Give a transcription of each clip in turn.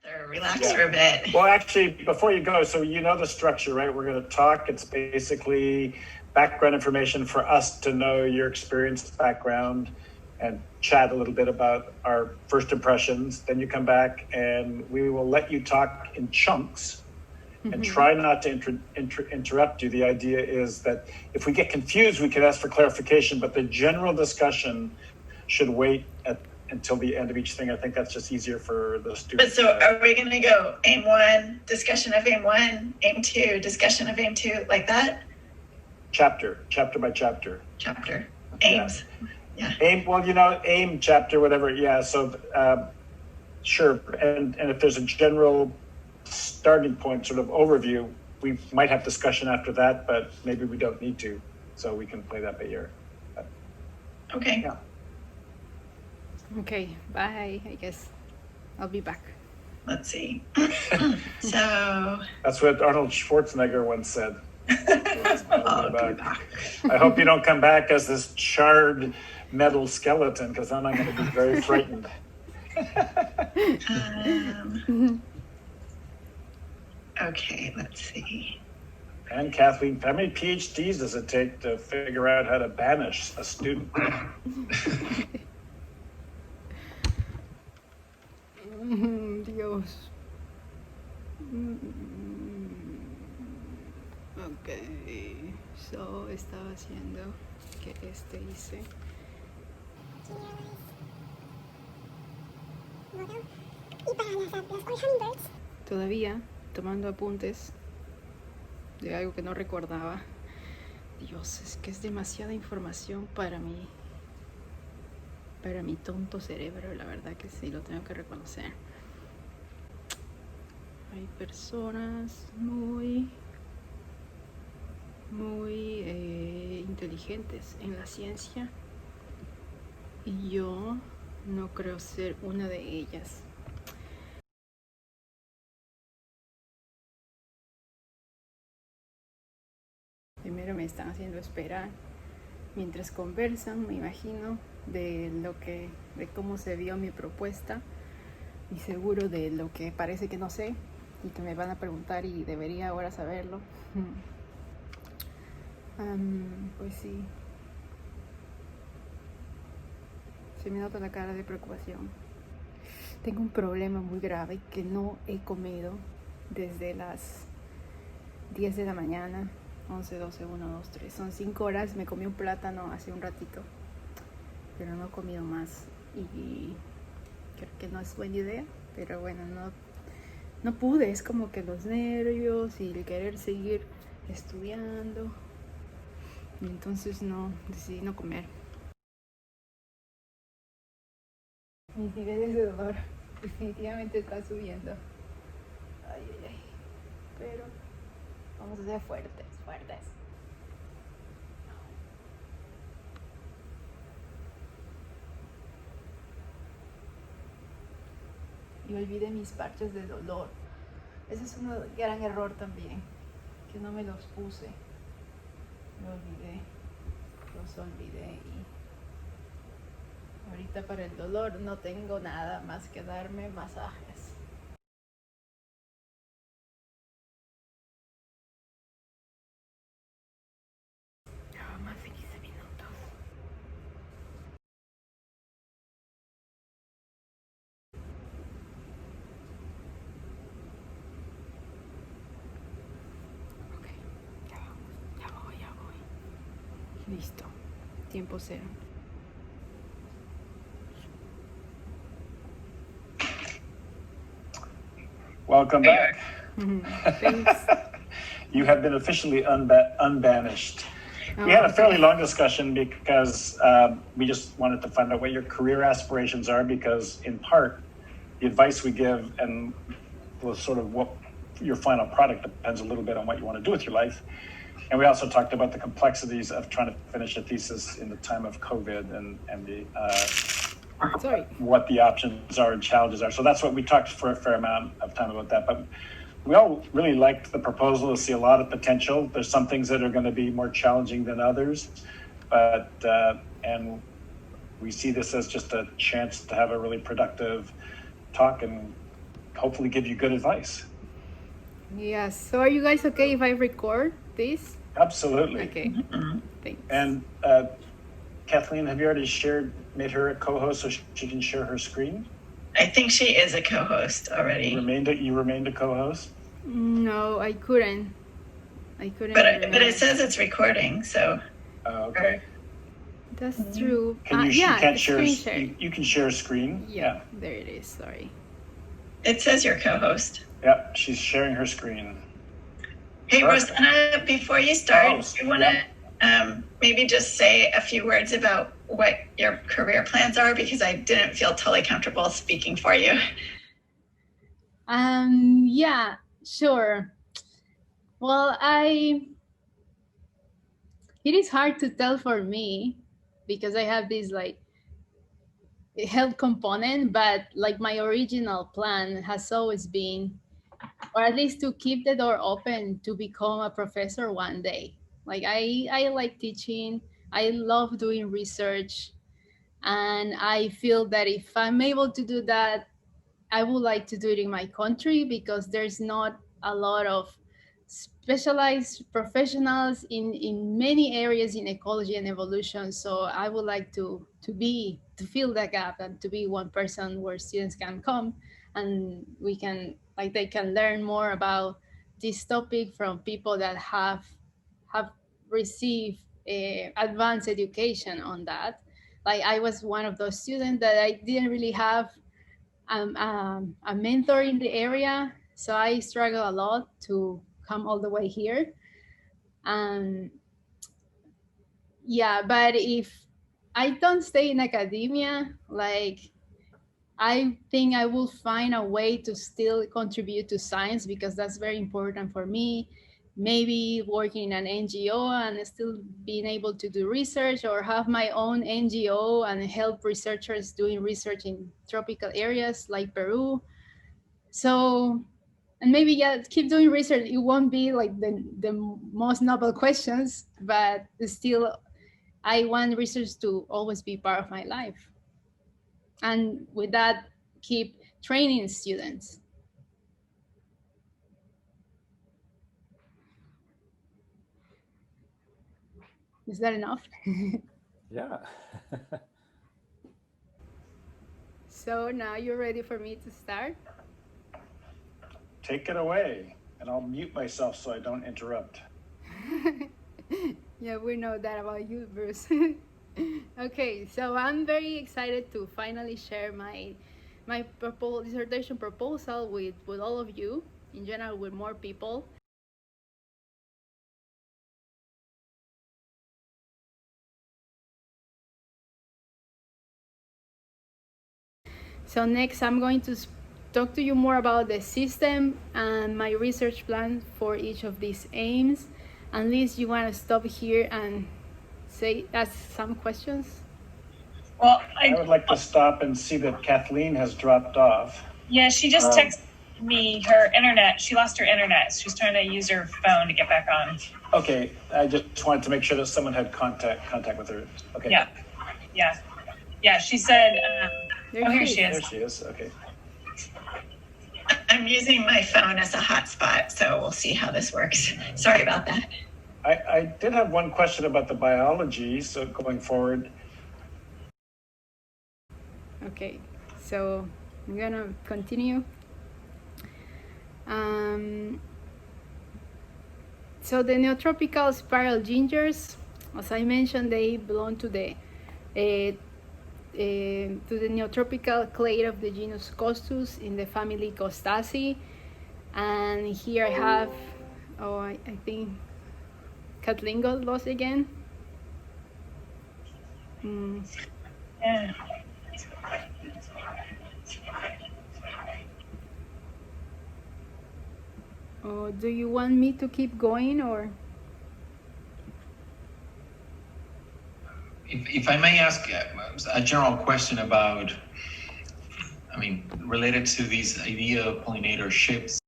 Or relax for a bit. Well, actually, before you go, so you know the structure, right? We're going to talk. It's basically background information for us to know your experience, background, and chat a little bit about our first impressions. Then you come back and we will let you talk in chunks and try not to interrupt you. The idea is that if we get confused, we can ask for clarification, but the general discussion should wait until the end of each thing. I think that's just easier for the students. But so are we going to go aim 1, discussion of aim 1, aim 2, discussion of aim 2, like that? Chapter by chapter. Chapter. Aims. Yeah. Aim, well, aim, chapter, whatever. Yeah, so sure. And if there's a general starting point, sort of overview, we might have discussion after that, but maybe we don't need to. So we can play that by ear. Okay. Yeah. Okay, bye. I guess I'll be back. Let's see. So. That's what Arnold Schwarzenegger once said. I'll be back. I hope you don't come back as this charred metal skeleton, because then I'm going to be very frightened. Okay, let's see. And Kathleen, how many PhDs does it take to figure out how to banish a student? Dios. Ok, so estaba haciendo que hice. Y para las hummingbirds. Todavía tomando apuntes de algo que no recordaba. Dios, es que es demasiada información para mi tonto cerebro, la verdad que sí, lo tengo que reconocer. Hay personas muy inteligentes en la ciencia y yo no creo ser una de ellas. Primero me están haciendo esperar mientras conversan, me imagino, de cómo se vio mi propuesta y seguro de lo que parece que no sé y que me van a preguntar y debería ahora saberlo. Pues sí, se me nota la cara de preocupación. Tengo un problema muy grave que no he comido desde las 10 de la mañana. 11, 12, 1, 2, 3. Son 5 horas. Me comí un plátano hace un ratito, pero no he comido más y creo que no es buena idea, pero bueno, no pude. Es como que los nervios y el querer seguir estudiando, y entonces decidí no comer. Mis niveles de dolor definitivamente están subiendo. Ay, pero vamos a ser fuertes. Y olvidé mis parches de dolor. Ese es un gran error también, que no me los puse. Los olvidé y ahorita para el dolor no tengo nada más que darme masajes. Más de 15 minutos. Ok, ya voy. Listo. Tiempo cero. Welcome back. Thanks. You have been officially unbanished. We had a fairly long discussion because we just wanted to find out what your career aspirations are, because in part, the advice we give and sort of what your final product depends a little bit on what you want to do with your life. And we also talked about the complexities of trying to finish a thesis in the time of COVID and what the options are and challenges are. So that's what we talked for a fair amount of time about that. But we all really liked the proposal to see a lot of potential. There's some things that are going to be more challenging than others, but and we see this as just a chance to have a really productive talk and hopefully give you good advice. Yes. So are you guys okay if I record this? Absolutely. Okay. Thanks. And Kathleen, have you already made her a co-host so she can share her screen? I think she is a co-host already. You remained a co-host? No, I couldn't. But it says it's recording, so. Okay. That's true. You can share a screen. Yeah, there it is. Sorry. It says you're co-host. Yeah, she's sharing her screen. Hey, Perfect. Rosanna, before you start, do you want to maybe just say a few words about what your career plans are? Because I didn't feel totally comfortable speaking for you. Yeah, sure. Well, it is hard to tell for me because I have this like health component, but like my original plan has always been, or at least to keep the door open to become a professor one day. Like I like teaching, I love doing research, and I feel that if I'm able to do that, I would like to do it in my country because there's not a lot of specialized professionals in many areas in ecology and evolution. So I would like to fill that gap and to be one person where students can come and they can learn more about this topic from people that have received advanced education on that. Like I was one of those students that I didn't really have a mentor in the area, so I struggle a lot to come all the way here. Yeah, but if I don't stay in academia, like I think I will find a way to still contribute to science because that's very important for me. Maybe working in an NGO and still being able to do research, or have my own NGO and help researchers doing research in tropical areas like Peru. So, and maybe keep doing research. It won't be like the most noble questions, but still I want research to always be part of my life. And with that, keep training students. Is that enough? Yeah. So now you're ready for me to start? Take it away, and I'll mute myself so I don't interrupt. Yeah, we know that about you, Bruce. Okay, so I'm very excited to finally share my dissertation proposal with all of you, in general with more people. So next I'm going to talk to you more about the system and my research plan for each of these aims. Unless you want to stop here and ask some questions. Well, I would like to stop and see that Kathleen has dropped off. Yeah, she just texted me her internet. She lost her internet. She's trying to use her phone to get back on. Okay, I just wanted to make sure that someone had contact with her. Okay. Yeah. She said, here she is. There she is. Okay. I'm using my phone as a hotspot, so we'll see how this works. Sorry about that. I did have one question about the biology, so going forward. Okay, so I'm gonna continue. So the neotropical spiral gingers, as I mentioned, they belong to the neotropical clade of the genus Costus in the family Costaceae. And here I have, I think Kathleen got lost again. Yeah. Do you want me to keep going, or? If I may ask a general question about, related to this idea of pollinator ships.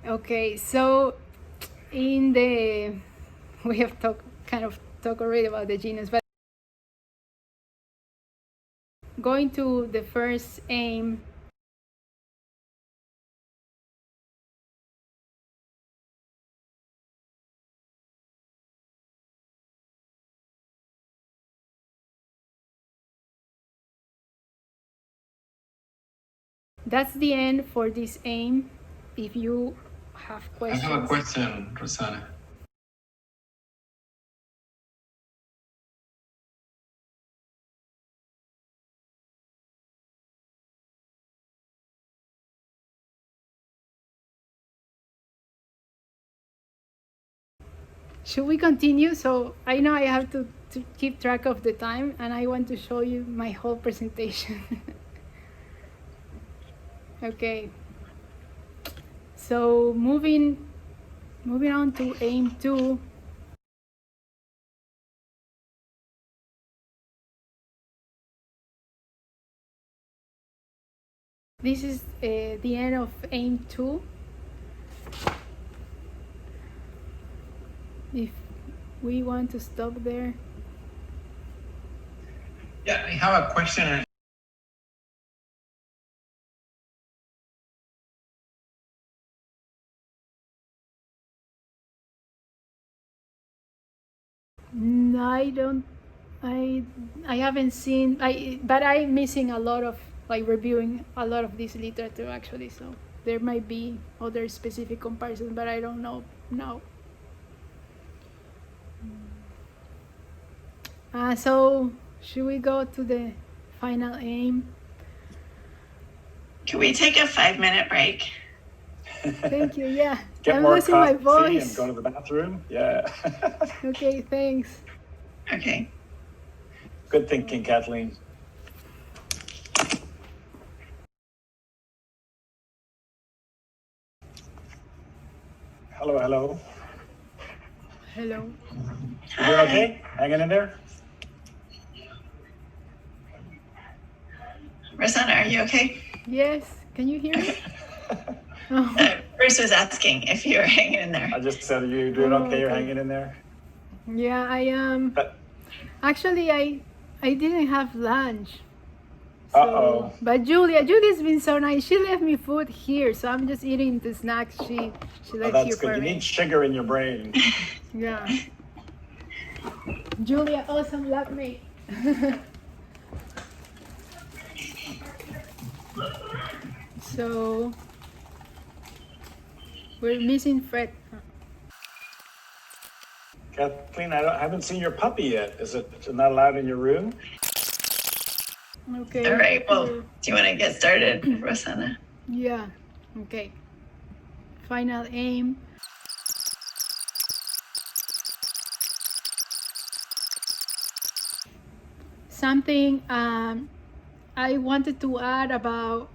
Okay, so in the we have kind of talked already about the genus, but going to the first aim. That's the end for this aim. If you have I questions. have a question, Rosanna. Should we continue? So I know I have to keep track of the time, and I want to show you my whole presentation. Okay. So moving on to aim 2. This is the end of aim 2. If we want to stop there. Yeah, I have a question. No, I don't. I haven't seen. But I'm missing a lot of reviewing a lot of this literature actually. So there might be other specific comparisons, but I don't know now. So should we go to the final aim? Can we take a 5-minute break? Thank you. Yeah, Get I'm more losing my coffee voice. and go to the bathroom. Yeah. Okay, thanks. Okay. Good thinking, Kathleen. Hello, hello. Hello. You're okay? Hanging in there? Rosanna, are you okay? Yes. Can you hear me? Oh. Bruce was asking if you were hanging in there. I just said, are you doing Oh, okay? You're okay. hanging in there? Yeah, I am. Actually, I didn't have lunch. So, Uh-oh. But Julia's been so nice. She left me food here, so I'm just eating the snacks she Oh, left that's here good. for You me. need sugar in your brain. Yeah. Julia, awesome labmate. So we're missing Fred. Kathleen, I haven't seen your puppy yet. Is it not allowed in your room? Okay. All right. Well, do you want to get started, Rosanna? Yeah. Okay. Final aim. Something I wanted to add about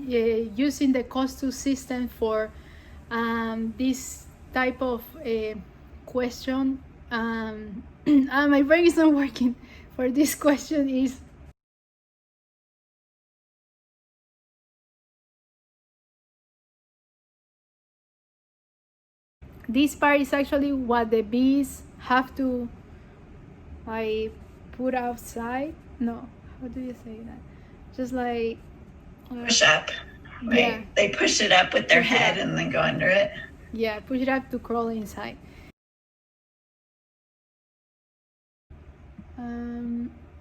using the cost-to system for this type of question. My brain is not working for this question is this part is actually what the bees have to put outside. No, how do you say that? Just like Push up, right? Yeah. They push it up with their Push it head up. and then go under it. Yeah, push it up to crawl inside.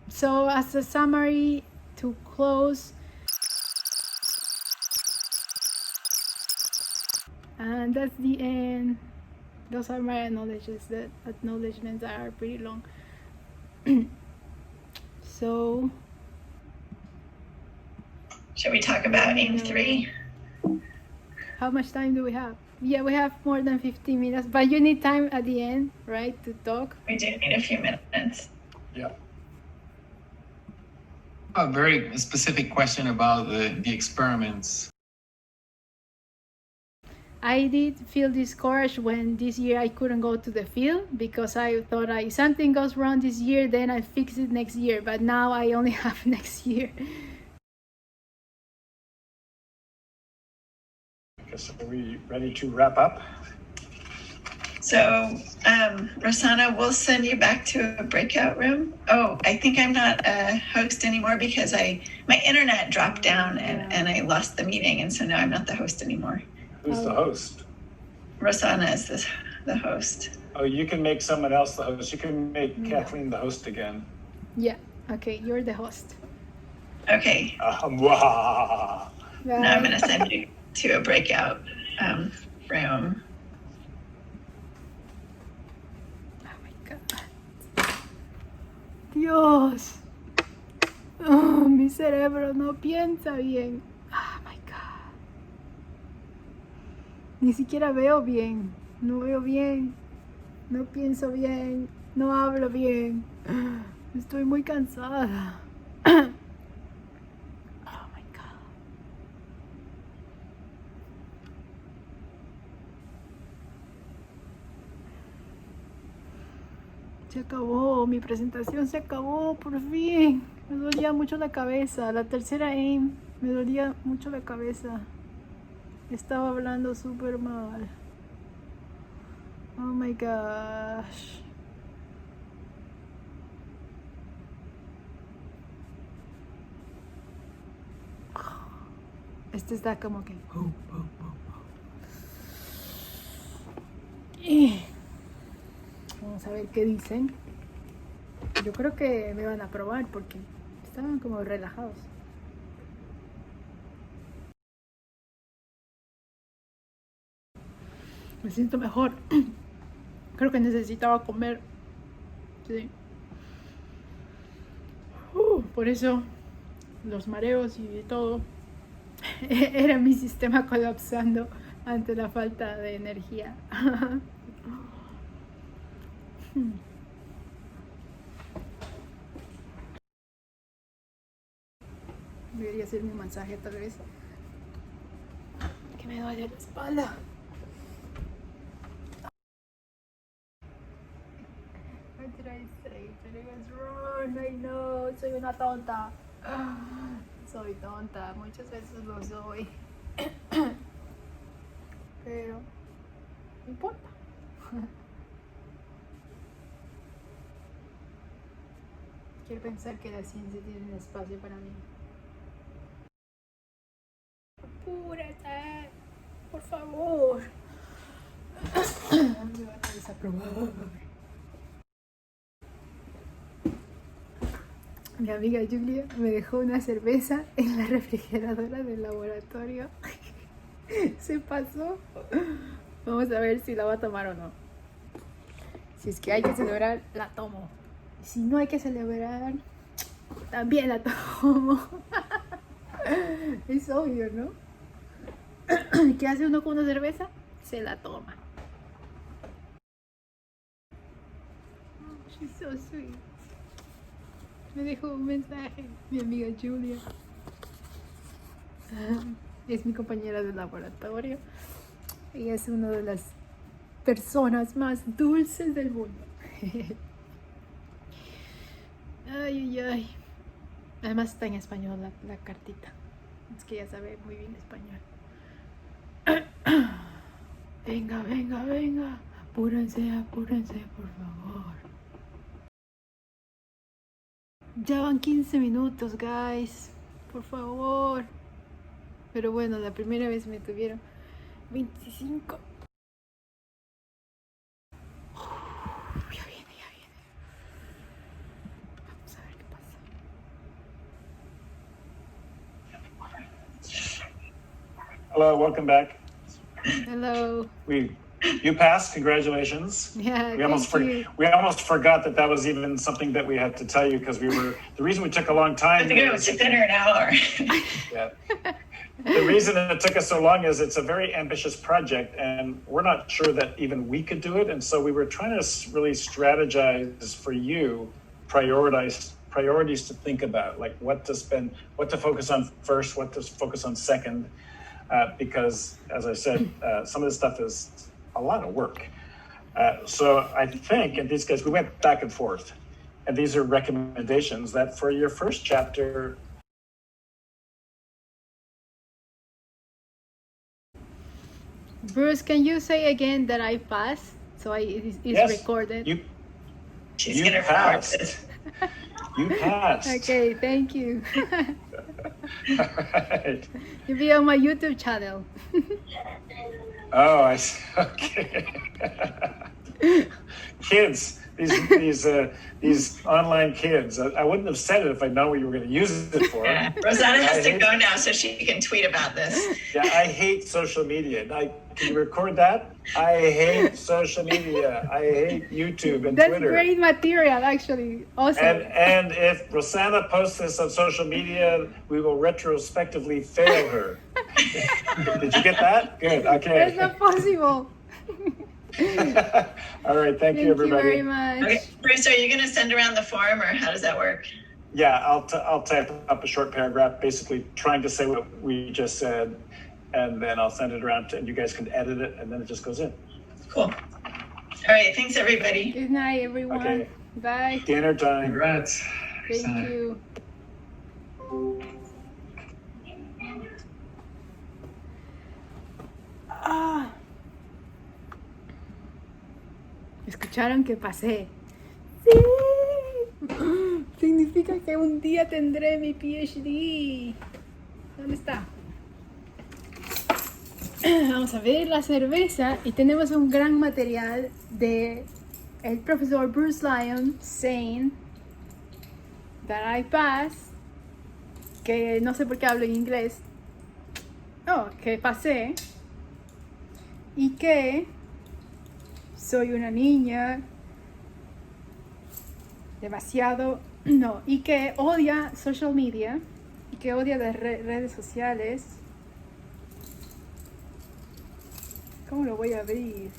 So as a summary to close, and that's the end. Those are my acknowledgements. The acknowledgements are pretty long. So Should we talk about aim 3? how much time do we have? Yeah, we have more than 15 minutes, but you need time at the end, right, to talk? We do need a few minutes. Yeah. A very specific question about the experiments. I did feel discouraged when this year I couldn't go to the field because I thought if something goes wrong this year, then I fix it next year. But now I only have next year. Okay, so are we ready to wrap up? So, Rosanna, we'll send you back to a breakout room. Oh, I think I'm not a host anymore because my internet dropped down and I lost the meeting, and so now I'm not the host anymore. Who's the host? Rosanna is the host. Oh, you can make someone else the host. You can make Kathleen the host again. Yeah, okay, you're the host. Okay. Wow. Now I'm going to send you to a breakout room. Oh my God. Dios. Oh, mi cerebro no piensa bien. Oh my God. Ni siquiera veo bien. No veo bien. No pienso bien. No hablo bien. Estoy muy cansada. Oh my God. Se acabó, mi presentación se acabó, por fin. Me dolía mucho la cabeza. La tercera aim me dolía mucho la cabeza. Estaba hablando súper mal. Oh my gosh. Este está como que... Vamos a ver qué dicen. Yo creo que me van a aprobar porque estaban como relajados. Me siento mejor. Creo que necesitaba comer. Sí. Por eso los mareos y todo. Era mi sistema colapsando ante la falta de energía. Debería hacerme un masaje tal vez. Que me duele la espalda. What did I say? It was wrong. I know. Soy una tonta. Soy tonta. Muchas veces lo soy. Pero no importa. Quiero pensar que la ciencia tiene un espacio para mí. Apúrate, por favor. Me van a desaprobar. Mi amiga Julia me dejó una cerveza en la refrigeradora del laboratorio. Se pasó. Vamos a ver si la va a tomar o no. Si es que hay que celebrar, la tomo. Si no hay que celebrar, también la tomo. Es obvio, ¿no? ¿Qué hace uno con una cerveza? Se la toma. Oh, she's so sweet. Me dejó un mensaje, mi amiga Julia. Es mi compañera de laboratorio. Y es una de las personas más dulces del mundo. Ay, ay, ay. Además está en español la cartita. Es que ella sabe muy bien español. Venga, venga, venga. Apúrense, apúrense, por favor. Ya van 15 minutos, guys. Por favor. Pero bueno, la primera vez me tuvieron 25. Ya viene, ya viene. Vamos a ver qué pasa. Hello, welcome back. Hello. You passed. Congratulations. Yeah, we almost forgot that was even something that we had to tell you because the reason we took a long time. I think it was to dinner an hour. Yeah. The reason it took us so long is it's a very ambitious project, and we're not sure that even we could do it. And so we were trying to really strategize for you, priorities to think about, like what to focus on first, what to focus on second, because as I said, some of this stuff is a lot of work. So I think in these cases, we went back and forth, and these are recommendations that for your first chapter. Bruce, can you say again that I passed so it's Yes, recorded. She's You gonna record passed. this. You passed. Okay, thank you. All right. You'll be on my YouTube channel. Oh, I see. Okay. Kids, these online kids. I wouldn't have said it if I'd known what you were going to use it for. Yeah. Rosanna has I to hate- go now so she can tweet about this. Yeah, I hate social media. Can you record that? I hate social media. I hate YouTube and That's Twitter. great material, actually. Awesome. And if Rosanna posts this on social media, we will retrospectively fail her. Did you get that? Good. That's Okay. not possible. All right. Thank you, Thank you everybody. very much. Okay, Bruce, are you going to send around the form, or how does that work? Yeah, I'll type up a short paragraph, basically trying to say what we just said, and then I'll send it around, and you guys can edit it, and then it just goes in. Cool. All right. Thanks, everybody. Good night, everyone. Okay. Bye. Dinner time. Congrats. Thank you. Ah. ¿Escucharon que pasé? ¡Sí! Significa que un día tendré mi PhD. ¿Dónde está? Vamos a ver la cerveza y tenemos un gran material de el profesor Bruce Lyon saying that I pass, que no sé por qué hablo en inglés, que pasé y que soy una niña demasiado, y que odia social media y que odia las redes sociales. ¿Cómo lo voy a abrir?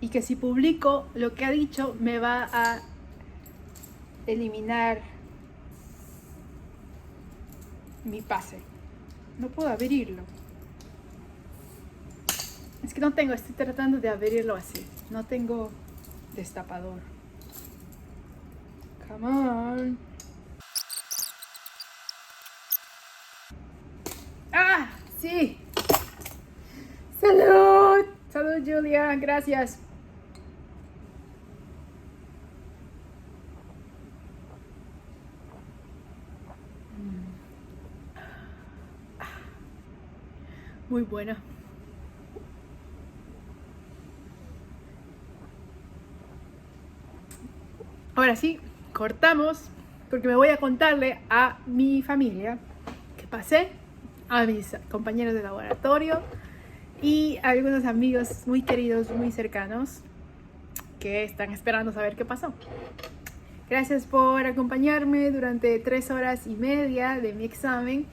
Y que si publico lo que ha dicho me va a eliminar mi pase. No puedo abrirlo. Es que no tengo, estoy tratando de abrirlo así. No tengo destapador. Come on. ¡Ah! ¡Sí! ¡Salud! ¡Salud, Julia! Gracias. Muy buena. Ahora sí, cortamos porque me voy a contarle a mi familia que pasé, a mis compañeros de laboratorio y a algunos amigos muy queridos, muy cercanos que están esperando saber qué pasó. Gracias por acompañarme durante 3 horas y media de mi examen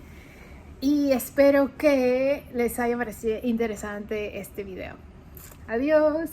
y espero que les haya parecido interesante este video. Adiós.